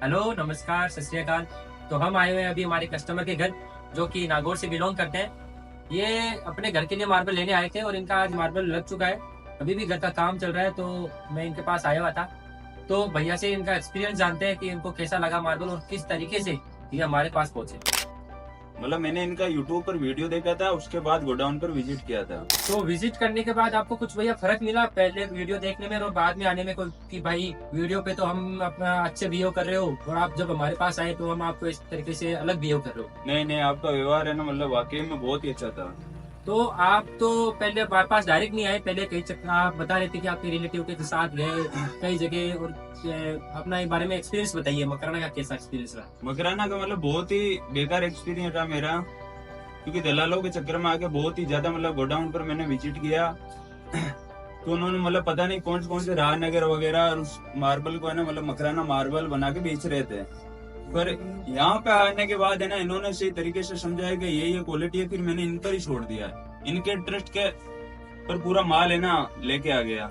Hello, नमस्कार, सत श्री अकाल। तो हम आए हुए हैं अभी हमारे कस्टमर के घर, जो कि नागौर से बिलोंग करते हैं। ये अपने घर के लिए मार्बल लेने आए थे और इनका आज मार्बल लग चुका है। अभी भी घर का काम चल रहा है, तो मैं इनके पास आया हुआ था। तो भैया से इनका एक्सपीरियंस जानते हैं कि इनको कैसा लगा मार्बल और किस तरीके से ये हमारे पास पहुंचे। मतलब मैंने इनका यूट्यूब पर वीडियो देखा था, उसके बाद गोडाउन पर विजिट किया था। तो विजिट करने के बाद आपको कुछ भैया फर्क मिला पहले वीडियो देखने में और बाद में आने में कोई, कि भाई वीडियो पे तो हम अपना अच्छे बिहेव कर रहे हो और आप जब हमारे पास आए तो हम आपको इस तरीके से अलग बिहेव कर रहे हो। नहीं नहीं, आपका व्यवहार है ना, मतलब वाकई में बहुत ही अच्छा था। तो आप तो पहले हमारे पास डायरेक्ट नहीं आए, पहले कई चक्कर आप बता रहे थे कि आपके रिलेटिव के साथ गए कई जगह, और अपना इस बारे में एक्सपीरियंस बताइए, मकराना का कैसा एक्सपीरियंस रहा। मकराना का मतलब बहुत ही बेकार एक्सपीरियंस रहा मेरा, क्योंकि दलालों के चक्कर में आके बहुत ही ज्यादा मतलब गोडाउन पर मैंने विजिट किया तो उन्होंने मतलब पता नहीं कौन से राजनगर वगैरह और उस मार्बल को है ना, मतलब मकराना मार्बल बना के बेच रहे थे। पर यहाँ पे आने के बाद है ना, इन्होंने सही तरीके से समझाया कि ये क्वालिटी है, फिर मैंने इन पर ही छोड़ दिया। इनके ट्रस्ट के पर पूरा माल है ना लेके आ गया,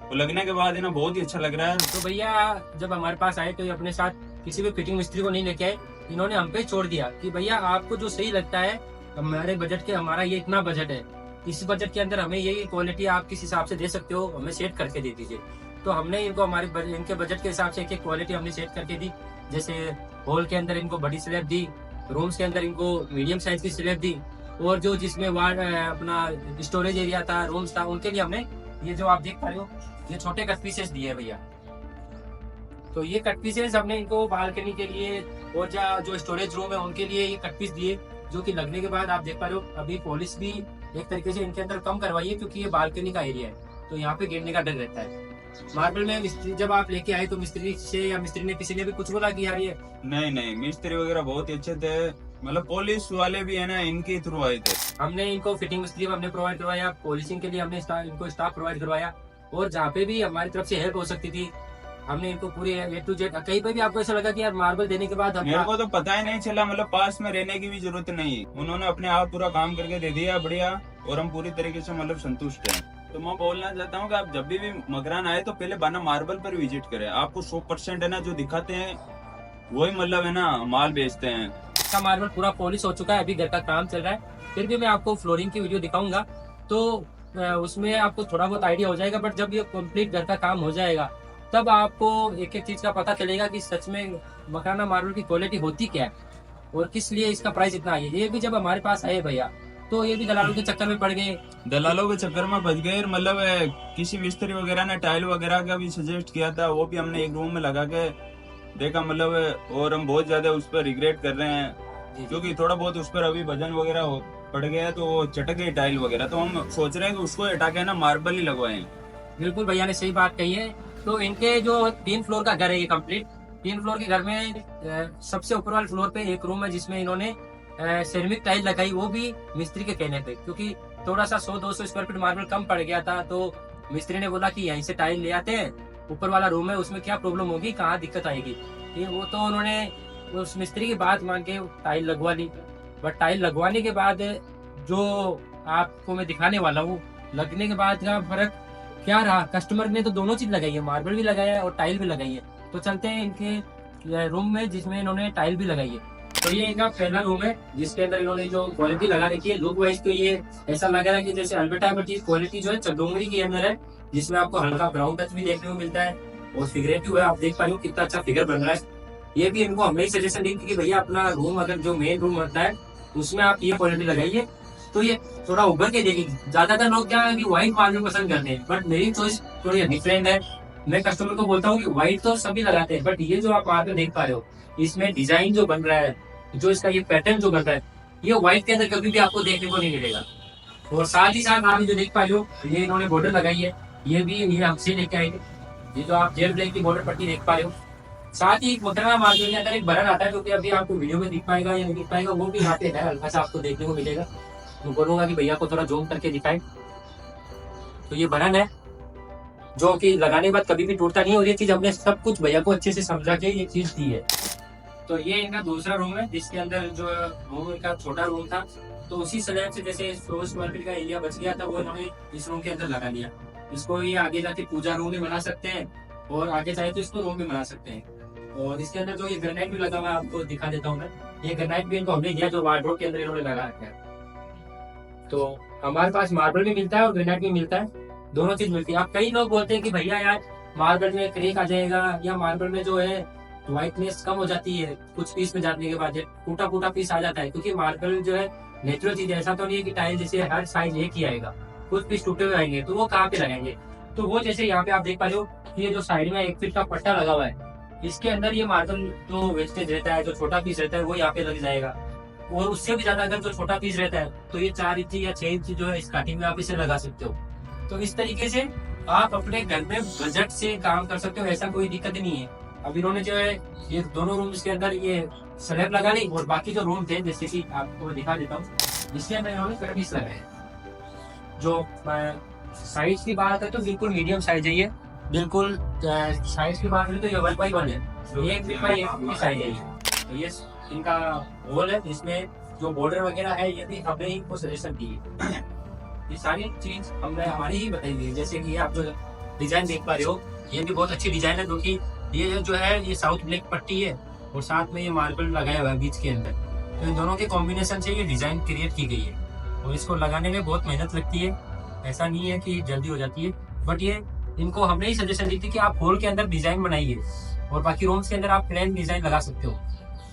तो लगने के बाद है ना बहुत ही अच्छा लग रहा है। तो भैया जब हमारे पास आए तो ये अपने साथ किसी भी फिटिंग मिस्त्री को नहीं लेके आए, इन्होंने हम पे छोड़ दिया कि भैया आपको जो सही लगता है हमारे बजट के, हमारा ये इतना बजट है, इस बजट के अंदर हमें ये क्वालिटी आप किस हिसाब से दे सकते हो, हमें सेट करके दे दीजिए। तो हमने इनको इनके बजट के हिसाब से एक क्वालिटी हमने सेट करके दी। जैसे हॉल के अंदर इनको बड़ी स्लैब दी, रूम्स के अंदर इनको मीडियम साइज की स्लैब दी, और जो जिसमें वार्ड अपना स्टोरेज एरिया था, रूम्स था, उनके लिए हमने ये जो आप देख पा रहे हो ये छोटे कट पीसेस दिए भैया। तो ये कट पीसेस हमने इनको बालकनी के लिए और जो स्टोरेज रूम है उनके लिए ये कट पीस दिए, जो कि लगने के बाद आप देख पा रहे हो अभी पॉलिश भी एक तरीके से इनके अंदर कम करवाइए, क्योंकि ये बालकनी का एरिया है तो यहाँ पे गिरने का डर रहता है। मार्बल में मिस्त्री जब आप लेके आए तो मिस्त्री से या मिस्त्री ने किसी ने भी कुछ बोला कि यार ये नहीं नहीं, मिस्त्री वगैरह बहुत ही अच्छे थे, मतलब पुलिस वाले भी है ना इनके थ्रू आए थे। हमने इनको फिटिंग मिस्त्री हमने प्रोवाइड करवाया, पॉलिशिंग के लिए हमने इनको स्टाफ प्रोवाइड करवाया, और जहाँ पे भी हमारी तरफ से हेल्प हो सकती थी हमने इनको पूरी ए टू जेड। कहीं पे भी आपको ऐसा लगा कि यार मार्बल देने के बाद मेरे को तो पता ही नहीं चला, मतलब पास में रहने की भी जरूरत नहीं, उन्होंने अपने आप पूरा काम करके दे दिया बढ़िया, और हम पूरी तरीके से मतलब संतुष्ट हैं। तो मैं बोलना चाहता हूँ कि आप जब भी मकरान आए तो पहले बाना मार्बल पर विजिट करें। आपको 100% है ना जो दिखाते हैं वही मतलब है ना माल बेचते हैं। इसका मार्बल पूरा पॉलिश हो चुका है, अभी घर का काम चल रहा है। फिर भी मैं आपको फ्लोरिंग की वीडियो दिखाऊंगा तो उसमें आपको थोड़ा बहुत आइडिया हो जाएगा, बट जब ये कंप्लीट घर का काम हो जाएगा तब आपको एक एक चीज का पता चलेगा कि सच में मकराना मार्बल की क्वालिटी होती क्या है और किस लिए इसका प्राइस इतना है। ये भी जब हमारे पास आए भैया तो ये भी दलालों के चक्कर में पड़ गए, दलालों के चक्कर में बच गए। मतलब किसी मिस्त्री वगैरह ने टाइल वगैरह का भी सजेस्ट किया था, वो भी हमने एक रूम में लगा के देखा, मतलब और हम बहुत ज्यादा उस पर रिग्रेट कर रहे हैं, क्योंकि थोड़ा बहुत उस पर अभी वजन वगैरह पड़ गया तो वो चटक गई टाइल वगैरह, तो हम सोच रहे हैं कि उसको हटा के ना मार्बल ही लगवाएं। बिल्कुल भैया ने सही बात कही है। तो इनके जो 3 फ्लोर का घर है ये कंप्लीट, 3 फ्लोर के घर में सबसे ऊपर वाले फ्लोर पे एक रूम है जिसमें इन्होंने सेरेमिक टाइल लगाई, वो भी मिस्त्री के कहने पे, क्योंकि थोड़ा सा 100-200 स्क्वायर फीट मार्बल कम पड़ गया था। तो मिस्त्री ने बोला कि यहीं से टाइल ले आते हैं, ऊपर वाला रूम है उसमें क्या प्रॉब्लम होगी, कहाँ दिक्कत आएगी। वो तो उन्होंने उस मिस्त्री की बात मान के टाइल लगवा ली। बट टाइल लगवाने के बाद जो आपको मैं दिखाने वाला हूँ, लगने के बाद का फर्क क्या रहा। कस्टमर ने तो दोनों चीज लगाई है, मार्बल भी लगाया है और टाइल भी लगाई है। तो चलते हैं इनके रूम में जिसमें इन्होंने टाइल भी लगाई है। तो ये इनका पहला रूम है जिसके अंदर इन्होंने जो क्वालिटी लगा रखी है, लुक वाइज तो ये ऐसा लग रहा है कि जैसे अल्बर्टा बट ये क्वालिटी जो है चंदोंगरी के अंदर है, जिसमें आपको हल्का ब्राउन टच भी देखने को मिलता है और फिगरेटिव है। आप देख पा रहे हो कितना अच्छा फिगर बन रहा है। ये भी इनको हमने सजेशन दी थी कि भैया अपना रूम अगर जो मेन रूम होता है उसमें आप ये क्वालिटी लगाइए तो ये थोड़ा उभर के देगी। ज्यादातर लोग क्या है कि व्हाइट मार्बल पसंद करते हैं, बट मेरी चॉइस थोड़ी डिफरेंट है। मैं कस्टमर को बोलता हूँ कि व्हाइट तो सभी लगाते हैं, बट ये जो आप मार्बल देख पा रहे हो इसमें डिजाइन जो बन रहा है, जो इसका ये पैटर्न जो बन रहा है, ये व्हाइट के अंदर कभी भी आपको देखने को नहीं मिलेगा। और साथ ही साथ आप जो देख पा रहे हो ये इन्होंने बॉर्डर लगाई है, ये भी ये हमसे लेके आए थे। ये जो आप जेल ब्लैक की बॉर्डर पट्टी देख पा रहे हो, साथ ही मकराना मार्बल के अंदर एक बरन आता है, जो कि अभी आपको वीडियो में दिख पाएगा या नहीं दिख पाएगा, वो भी यहाँ पे है, हल्का सा आपको देखने को मिलेगा। तो बोलूंगा कि भैया को थोड़ा जूम करके दिखाए। तो ये बरन है जो कि लगाने के बाद कभी भी टूटता नहीं, और ये चीज हमने सब कुछ भैया को अच्छे से समझा के ये चीज दी है। तो ये इनका दूसरा रूम है जिसके अंदर जो रूम इनका छोटा रूम था, तो उसी स्लैब से जैसे 100 स्क्वायर फीट का एरिया बच गया था वो इन्होंने इस रूम के अंदर लगा दिया। इसको ये आगे जाके पूजा रूम भी बना सकते हैं और आगे चाहे तो इसको रूम भी बना सकते हैं। और इसके अंदर जो ये ग्रेनाइट भी लगा हुआ है आपको दिखा देता हूँ मैं। ये ग्रेनाइट भी इनको हमने दिया जो वार्डरोब के अंदर इन्होंने लगा रखा है। तो हमारे पास मार्बल भी मिलता है और ग्रेनाइट भी मिलता है, दोनों चीज मिलती है। अब कई लोग बोलते हैं कि भैया यार मार्बल में क्रेक आ जाएगा या मार्बल में जो है व्हाइटनेस कम हो जाती है कुछ पीस में जाने के बाद, टूटा फूटा पीस आ जाता है, क्योंकि मार्बल जो है नेचुरल चीज है। ऐसा तो नहीं है कि टाइल जैसे हर साइज एक ही आएगा, कुछ पीस टूटे हुए आएंगे, तो वो कहाँ पे लगाएंगे। तो वो जैसे यहाँ पे आप देख पा रहे हो, ये जो साइड में 1 फीट का पट्टा लगा हुआ है, इसके अंदर ये मार्बल जो वेस्टेज रहता है, जो छोटा पीस रहता है, वो यहाँ पे लग जाएगा। और उससे भी ज्यादा अगर जो छोटा पीस रहता है तो ये 4 इंची या 6 इंची जो है स्टार्टिंग में आप इसे लगा सकते हो। तो इस तरीके से आप अपने घर में बजट से काम कर सकते हो, ऐसा कोई दिक्कत नहीं है। अब इन्होंने जो है ये दोनों रूम्स के अंदर ये स्लैब लगा ली, और बाकी जो रूम थे जैसे कि आपको दिखा देता हूँ, इसके अंदर इन्होंने कर्टिस लगाए। जो साइज की बात है तो बिल्कुल मीडियम साइज है ये, बिल्कुल साइज की बात करें तो ये 1x1 है, 1 फीट बाई 1 फीट की साइज है ये। तो ये इनका होल है, इसमें जो बॉर्डर वगैरह है ये भी हमने इनको सजेशन दी है। ये सारी चीज हमने हमारी ही बताई हुई है। जैसे कि आप जो डिजाइन देख पा रहे हो, ये भी बहुत अच्छी डिजाइन है, क्योंकि ये जो है ये साउथ ब्लैक पट्टी है और साथ में ये मार्बल लगाया हुआ है बीच के अंदर। तो इन दोनों के कॉम्बिनेशन से ये डिजाइन क्रिएट की गई है, और इसको लगाने में बहुत मेहनत लगती है, ऐसा नहीं है कि जल्दी हो जाती है। बट ये इनको हमने ही सजेशन दी थी कि आप होल के अंदर डिजाइन बनाइए और बाकी रूम्स के अंदर आप प्लेन डिजाइन लगा सकते हो।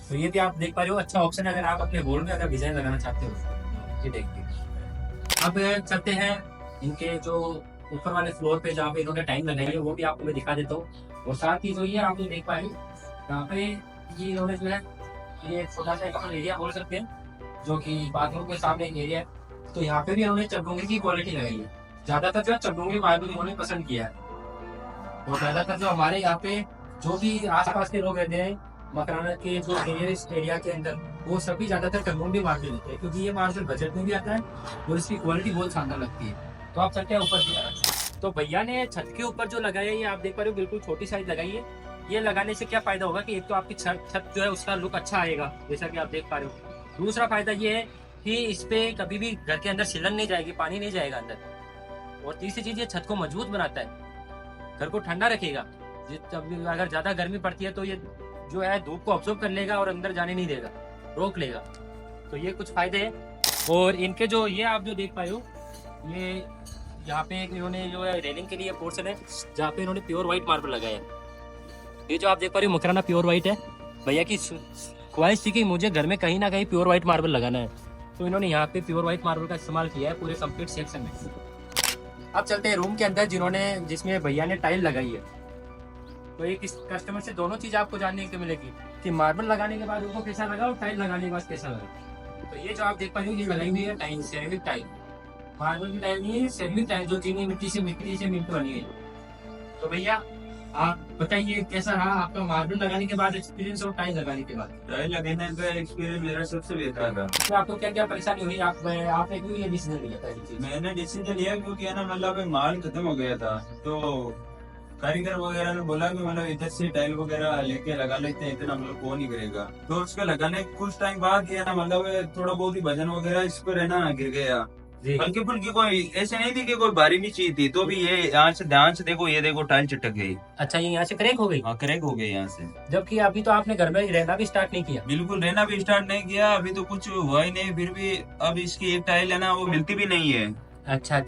तो ये भी आप देख पा रहे हो, अच्छा ऑप्शन है अगर आप अपने होल में अगर डिजाइन लगाना चाहते हो। ये देखिए, अब चलते हैं इनके जो ऊपर वाले फ्लोर पे जहाँ पे इन्होंने टाइम लगाई है वो भी आपको मैं दिखा देता हूँ। और साथ ही जो ये आप देख पा रहे हो यहाँ पे ये इन्होंने जो है ये छोटा सा एक एरिया बोल सकते हैं, जो कि बाथरूम के सामने एक एरिया है। तो यहाँ पे भी इन्होंने चमड़ूंगी की क्वालिटी लगाई है। ज्यादातर जो है चमड़ूंगी मार्बल इन्होंने पसंद किया है, और ज्यादातर जो हमारे यहाँ पे जो भी आसपास के लोग रहते हैं मकराना के जो एरिया के अंदर, वो सभी ज्यादातर चमड़ूंगी मार्बल लेते हैं, क्योंकि ये मार्बल बजट में भी आता है और इसकी क्वालिटी बहुत शानदार लगती है। तो आप चलते हैं ऊपर की तरफ। तो भैया ने छत के ऊपर जो लगाया है ये आप देख पा रहे हो, बिल्कुल छोटी साइज लगाई है। ये लगाने से क्या फायदा होगा कि एक तो आपकी छत जो है उसका लुक अच्छा आएगा, जैसा कि आप देख पा रहे हो। दूसरा फायदा ये है कि इस पे कभी भी घर के अंदर सिलन नहीं जाएगी, पानी नहीं जाएगा अंदर। और तीसरी चीज ये छत को मजबूत बनाता है, घर को ठंडा रखेगा। अगर ज्यादा गर्मी पड़ती है तो ये जो है धूप को ऑब्जर्व कर लेगा और अंदर जाने नहीं देगा, रोक लेगा। तो ये कुछ फायदे हैं। और इनके जो ये आप जो देख पाए हो, ये यहाँ पे इन्होंने जो है रेलिंग के लिए पोर्शन है जहाँ पे इन्होंने प्योर व्हाइट मार्बल लगाया है। ये जो आप देख पा रहे हो मकराना प्योर व्हाइट है। भैया की ख्वाहिश थी कि मुझे घर में कहीं ना कहीं प्योर व्हाइट मार्बल लगाना है, तो इन्होंने यहाँ पे प्योर व्हाइट मार्बल का इस्तेमाल किया है पूरे कंप्लीट सेक्शन में। अब चलते हैं रूम के अंदर जिसमें भैया ने टाइल लगाई है। तो एक कस्टमर से दोनों चीज आपको जानने को मिलेगी कि मार्बल लगाने के बाद उनको कैसा लगा और टाइल लगाने के बाद कैसा लगा। तो ये जो आप देख पा रहे हो ये लगाई हुई है टाइल, सेरेमिक टाइल, मार्बल की टाइल नहीं है, सेरेमिक टाइल जो चीनी मिट्टी से मिट्टी बनी है। तो भैया आप बताइए कैसा रहा आपका मार्बल लगाने के बाद एक्सपीरियंस और टाइल लगाने के बाद। टाइल लगाने का एक्सपीरियंस मेरा सबसे बेकार था। तो आपको क्या क्या परेशानी हुई, आपने क्यों ये डिसीजन लिया था? मैंने डिसीजन लिया क्योंकि है ना मतलब माल खत्म हो गया था, तो कारीगर वगैरह ने बोला कि मतलब इधर से टाइल वगैरह लेके लगा लेते हैं, इतना मतलब कौन ही करेगा। तो उसको लगाने कुछ टाइम बाद ये ना मतलब थोड़ा बहुत ही वजन वगैरह इस पर है ना गिर गया। हल्की फुल्की, कोई ऐसे नहीं थी कि कोई भारी भी चीज थी। तो भी ये यहाँ से ध्यान से देखो, ये देखो टाइल चिटक गई। अच्छा, ये यहाँ से क्रैक हो गई? हाँ, क्रैक हो गई यहाँ से। जबकि अभी तो आपने घर में रहना भी स्टार्ट नहीं किया। बिल्कुल रहना भी स्टार्ट नहीं किया, अभी तो कुछ हुआ ही नहीं। फिर भी अब इसकी एक टाइल है ना वो मिलती भी नहीं है। अच्छा,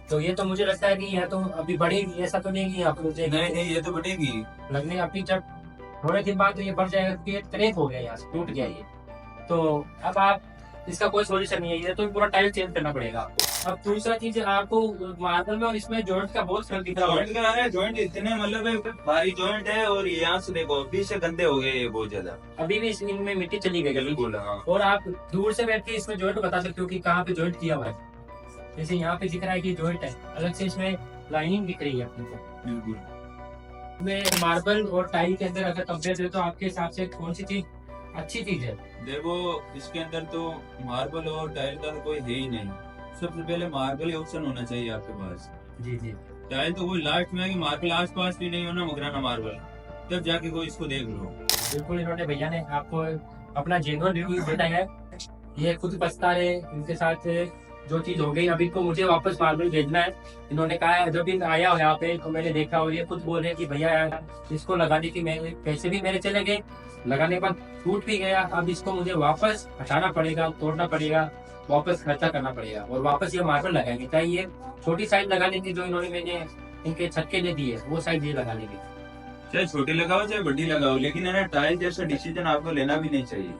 तो ये तो मुझे लगता है कि यह तो अभी बढ़ेगी, ऐसा तो नहीं कि यहाँ पर नहीं, ये तो बढ़ेगी लगने। अभी जब थोड़े दिन बाद तो ये बढ़ जाएगा, क्योंकि ये क्रैक हो गया, यहाँ से टूट गया ये। तो अब आप इसका कोई सोल्यूशन नहीं है, ये तो पूरा टाइल चेंज करना पड़ेगा आपको। अब दूसरा चीज आपको मार्बल में और इसमें जॉइंट का बहुत फर्क दिख रहा है। जॉइंट इतने मतलब भारी जॉइंट है, और यहाँ से देखो अभी से गंदे हो गए ये बहुत ज्यादा। अभी भी इनमें मिट्टी चली गई बिल्कुल। हाँ। और आप दूर से बैठ के इसमें जॉइंट बता सकते हो कि कहाँ पे जॉइंट किया हुआ है। जैसे यहाँ पे दिख रहा है कि जॉइंट है, अलग से इसमें लाइनिंग दिख रही है अपने को। बिल्कुल। में मार्बल और टाइल के अंदर अगर कंपेयर करें तो आपके हिसाब से कौन सी चीज अच्छी चीज है? देखो इसके अंदर तो मार्बल और टाइल का तो कोई है ही नहीं। सबसे पहले मार्बल ऑप्शन होना चाहिए आपके पास। जी। टाइल तो कोई लास्ट में है कि मार्बल आस पास भी नहीं होना, मकराना मार्बल, तब जाके कोई इसको देख लो। बिल्कुल, इन्होंने भैया ने आपको अपना जेन्युइन रिव्यू बताया है। ये खुद पछता रहे, इनके साथ जो चीज हो गई, अभी को मुझे वापस मार्बल भेजना है। इन्होंने कहा है, जब भी आया हो यहाँ पे तो मैंने देखा, और ये खुद बोल रहे हैं कि भैया यार इसको लगाने की मेरे पैसे भी मेरे चले गए, लगाने के बाद टूट भी गया, अब इसको मुझे वापस हटाना पड़ेगा, तोड़ना पड़ेगा, वापस खर्चा करना पड़ेगा, और वापस ये मार्बल लगाएंगे। चाहे ये छोटी साइज लगाने की जो इन्होंने मैंने इनके छत के लिए दी है, वो साइज ये लगाने की। चाहे छोटी लगाओ चाहे बड़ी लगाओ, लेकिन है ना टाइल जैसा डिसीजन आपको लेना भी नहीं चाहिए।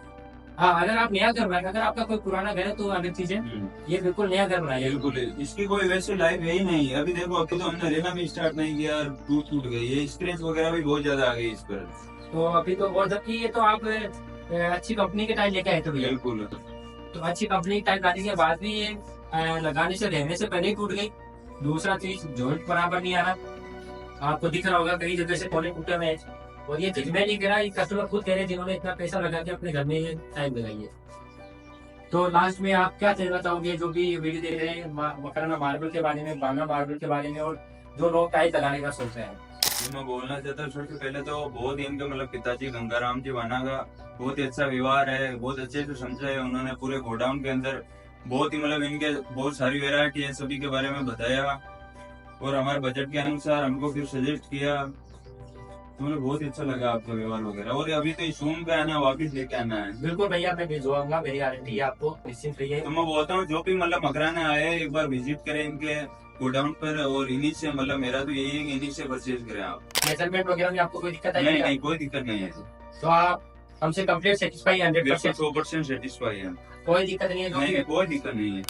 हाँ, अगर आप नया घर बनाए, अगर आपका कोई पुराना घर है तो अलग चीज है, ये बिल्कुल नया घर बनाया है। बिल्कुल, इसकी कोई वैसे लाइफ है ही नहीं। अभी देखो, अब तो हमने रहना भी स्टार्ट नहीं किया और टूट गई है, स्क्रैच वगैरह भी बहुत ज्यादा आ गई इस पर। तो अभी तो, और जबकि ये तो आप अच्छी कंपनी के टाइल लेके आए थे भैया, बिल्कुल, तो अच्छी कंपनी की टाइल लाने के बाद भी ये लगाने से, रहने से पहले ही टूट गई। दूसरा चीज, जॉइंट बराबर नहीं आ रहा, आपको दिख रहा होगा कई जगह से कोने टूटे हुए हैं, और ये मैं नहीं कह रहा, ये कस्टमर खुद कह रहे हैं जिन्होंने इतना पैसा लगा के अपने घर में ये टाइल लगाई है। तो लास्ट में आप क्या कहना चाहोगे, जो भी वीडियो देख रहे हैं मकराना मार्बल के बारे में, बांगा मार्बल के बारे में, और जो लोग टाइल लगाने का सोच रहे हैं? ये मैं बोलना चाहता हूँ, सबसे पहले तो बहुत ही इनके मतलब पिताजी गंगाराम जी वाना का बहुत ही अच्छा व्यवहार है, बहुत अच्छे से समझा है उन्होंने। पूरे गोडाउन के अंदर बहुत ही मतलब इनके बहुत सारी वेरायटी है, सभी के बारे में बताया, और हमारे बजट के अनुसार हमको फिर सजेस्ट किया। तो मुझे बहुत ही अच्छा लगा आपका व्यवहार वगैरह। और अभी तो शोरूम पे आना, वापिस लेके आना है। बिल्कुल भैया, मैं भिजवाऊंगा, मेरी गारंटी है आपको, निश्चिंत रहिए। तो मैं बोलता हूँ जो भी मतलब मकराना आए, एक बार विजिट करें इनके गोडाउन पर, और इन्हीं से मतलब मेरा तो यही है कि इन्हीं से परचेज करें आप। मेजरमेंट वगैरह में आपको कोई दिक्कत आई? नहीं, कोई दिक्कत नहीं है। तो आप हमसे कंप्लीट सेटिस्फाई 100%? 100% सेटिस्फाई है। कोई दिक्कत नहीं है? नहीं, कोई दिक्कत नहीं है।